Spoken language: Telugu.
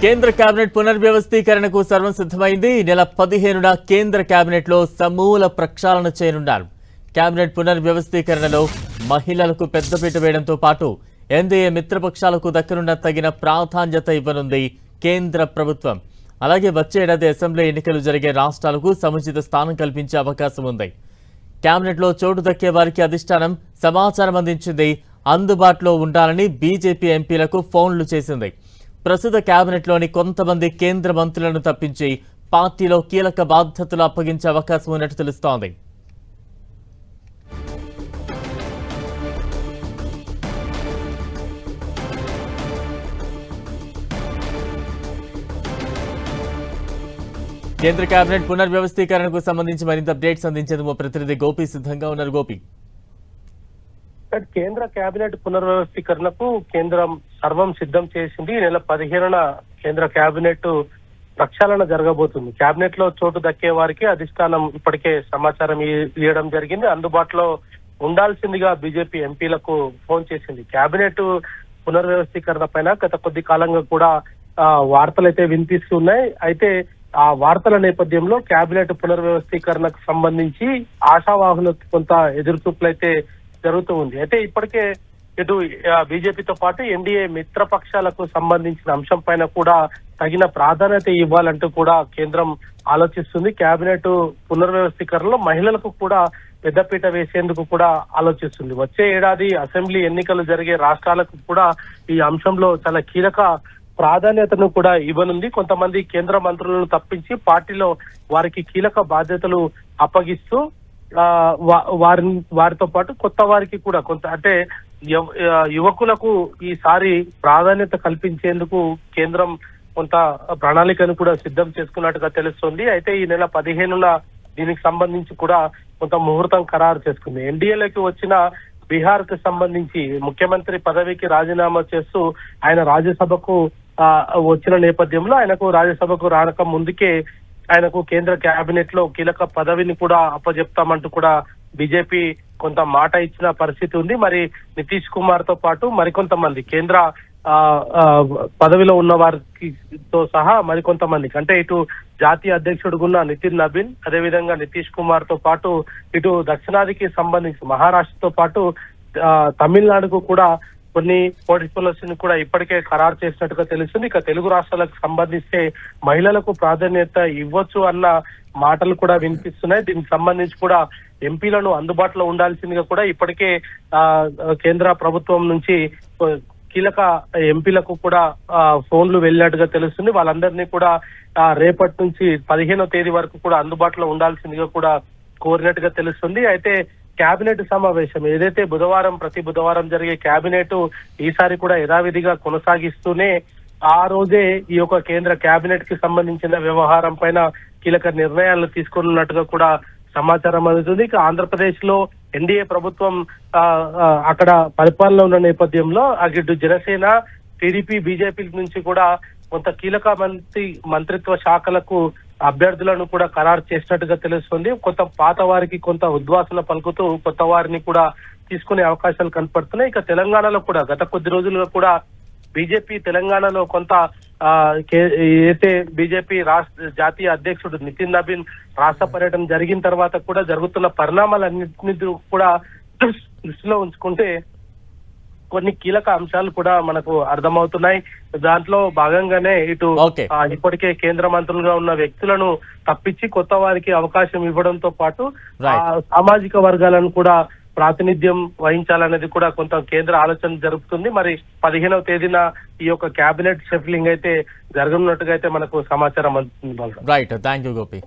కేంద్ర కేబినెట్ పునర్వ్యవస్థీకరణకు సర్వం సిద్ధమైంది. ఈ నెల 15న కేంద్ర కేబినెట్లో సమూల ప్రక్షాళన చేయనున్నారు. కేబినెట్ పునర్వ్యవస్థీకరణలో మహిళలకు పెద్దపీట వేయడంతో పాటు ఎన్డీఏ మిత్రపక్షాలకు దక్కనున్న తగిన ప్రాధాన్యత ఇవ్వనుంది కేంద్ర ప్రభుత్వం. అలాగే వచ్చే ఏడాది అసెంబ్లీ ఎన్నికలు జరిగే రాష్ట్రాలకు సముచిత స్థానం కల్పించే అవకాశం ఉంది. కేబినెట్లో చోటు దక్కే వారికి అధిష్టానం సమాచారం అందించింది. అందుబాటులో ఉండాలని బీజేపీ ఎంపీలకు ఫోన్లు చేసింది. ప్రస్తుత కేబినెట్లోని కొంతమంది కేంద్ర మంత్రులను తప్పించి పార్టీలో కీలక బాధ్యతలు అప్పగించే అవకాశం ఉన్నట్టు తెలుస్తోంది. కేంద్ర కేబినెట్ పునర్వ్యవస్థీకరణకు సంబంధించి మరింత అప్డేట్స్ అందించేందుకు ప్రతినిధి గోపి సిద్ధంగా ఉన్నారు. గోపి, కేంద్ర కేబినెట్ పునర్వ్యవస్థీకరణకు కేంద్రం సర్వం సిద్ధం చేసింది. ఈ నెల 15న కేంద్ర కేబినెట్ ప్రక్షాళన జరగబోతుంది. కేబినెట్ లో చోటు దక్కే వారికి అధిష్టానం ఇప్పటికే సమాచారం ఇవ్వడం జరిగింది. అందుబాటులో ఉండాల్సిందిగా బీజేపీ ఎంపీలకు ఫోన్ చేసింది. కేబినెట్ పునర్వ్యవస్థీకరణ పైన గత కొద్ది కాలంగా కూడా వార్తలు అయితే వినిపిస్తున్నాయి. అయితే ఆ వార్తల నేపథ్యంలో కేబినెట్ పునర్వ్యవస్థీకరణకు సంబంధించి ఆశావాహులకు కొంత ఎదురుచూపులు అయితే జరుగుతూ ఉంది. అయితే ఇప్పటికే ఇటు బీజేపీతో పాటు ఎన్డీఏ మిత్రపక్షాలకు సంబంధించిన అంశం పైన కూడా తగిన ప్రాధాన్యత ఇవ్వాలంటూ కూడా కేంద్రం ఆలోచిస్తుంది. కేబినెట్ పునర్వ్యవస్థీకరణలో మహిళలకు కూడా పెద్దపీట వేసేందుకు కూడా ఆలోచిస్తుంది. వచ్చే ఏడాది అసెంబ్లీ ఎన్నికలు జరిగే రాష్ట్రాలకు కూడా ఈ అంశంలో చాలా కీలక ప్రాధాన్యతను కూడా ఇవ్వనుంది. కొంతమంది కేంద్ర మంత్రులను తప్పించి పార్టీలో వారికి కీలక బాధ్యతలు అప్పగిస్తూ వారితో పాటు కొత్త వారికి కూడా కొంత అంటే యువకులకు ఈసారి ప్రాధాన్యత కల్పించేందుకు కేంద్రం కొంత ప్రణాళికను కూడా సిద్ధం చేసుకున్నట్టుగా తెలుస్తోంది. అయితే ఈ నెల 15న దీనికి సంబంధించి కూడా కొంత ముహూర్తం ఖరారు చేసుకుంది. ఎన్డీఏలోకి వచ్చిన బీహార్ కు సంబంధించి ముఖ్యమంత్రి పదవికి రాజీనామా చేస్తూ ఆయన రాజ్యసభకు వచ్చిన నేపథ్యంలో ఆయనకు రాజ్యసభకు రానక ముందుకే ఆయనకు కేంద్ర కేబినెట్ లో కీలక పదవిని కూడా అప్పజెప్తామంటూ కూడా బీజేపీ కొంత మాట ఇచ్చిన పరిస్థితి ఉంది. మరి నితీష్ కుమార్ తో పాటు మరికొంతమంది కేంద్ర పదవిలో ఉన్న వారితో సహా మరికొంతమందికి అంటే ఇటు జాతీయ అధ్యక్షుడుగున్న నితిన్ నబీన్, అదేవిధంగా నితీష్ కుమార్ తో పాటు ఇటు దక్షిణాదికి సంబంధించి మహారాష్ట్రతో పాటు తమిళనాడుకు కూడా కొన్ని పోర్ట్ఫోలియోస్ కూడా ఇప్పటికే ఖరారు చేసినట్టుగా తెలుస్తుంది. ఇక తెలుగు రాష్ట్రాలకు సంబంధిస్తే మహిళలకు ప్రాధాన్యత ఇవ్వచ్చు అన్న మాటలు కూడా వినిపిస్తున్నాయి. దీనికి సంబంధించి కూడా ఎంపీలను అందుబాటులో ఉండాల్సిందిగా కూడా ఇప్పటికే కేంద్ర ప్రభుత్వం నుంచి కీలక ఎంపీలకు కూడా ఫోన్లు వెళ్ళినట్టుగా తెలుస్తుంది. వాళ్ళందరినీ కూడా రేపటి నుంచి 15వ తేదీ వరకు కూడా అందుబాటులో ఉండాల్సిందిగా కూడా కోరినట్టుగా తెలుస్తుంది. అయితే కేబినెట్ సమావేశం ఏదైతే ప్రతి బుధవారం జరిగే కేబినెట్ ఈసారి కూడా యథావిధిగా కొనసాగిస్తూనే ఆ రోజే ఈ యొక్క కేంద్ర కేబినెట్ కి సంబంధించిన వ్యవహారం పైన కీలక నిర్ణయాలు తీసుకున్నట్టుగా కూడా సమాచారం అందుతుంది. ఇక ఆంధ్రప్రదేశ్ లో ఎన్డీఏ ప్రభుత్వం అక్కడ పరిపాలన ఉన్న నేపథ్యంలో అటు జనసేన, టీడీపీ, బీజేపీ నుంచి కూడా కొంత కీలక మంత్రిత్వ శాఖలకు అభ్యర్థులను కూడా ఖరారు చేసినట్టుగా తెలుస్తుంది. కొంత పాత వారికి కొంత ఉద్వాసన పలుకుతూ కొత్త వారిని కూడా తీసుకునే అవకాశాలు కనపడుతున్నాయి. ఇక తెలంగాణలో కూడా గత కొద్ది రోజులుగా కూడా బీజేపీ తెలంగాణలో కొంత అయితే బీజేపీ జాతీయ అధ్యక్షుడు నితిన్ నబీన్ రాష్ట్ర పర్యటన జరిగిన తర్వాత కూడా జరుగుతున్న పరిణామాలన్నింటినీ కూడా దృష్టిలో ఉంచుకుంటే కొన్ని కీలక అంశాలు కూడా మనకు అర్థమవుతున్నాయి. దాంట్లో భాగంగానే ఇటు ఇప్పటికే కేంద్ర మంత్రులుగా ఉన్న వ్యక్తులను తప్పించి కొత్త వారికి అవకాశం ఇవ్వడంతో పాటు సామాజిక వర్గాలను కూడా ప్రాతినిధ్యం వహించాలనేది కూడా కొంత కేంద్ర ఆలోచన జరుపుతుంది. మరి 15వ తేదీన ఈ యొక్క కేబినెట్ షఫ్లింగ్ అయితే జరగనున్నట్టుగా అయితే మనకు సమాచారం అందుతుంది. Right, thank you Gopi.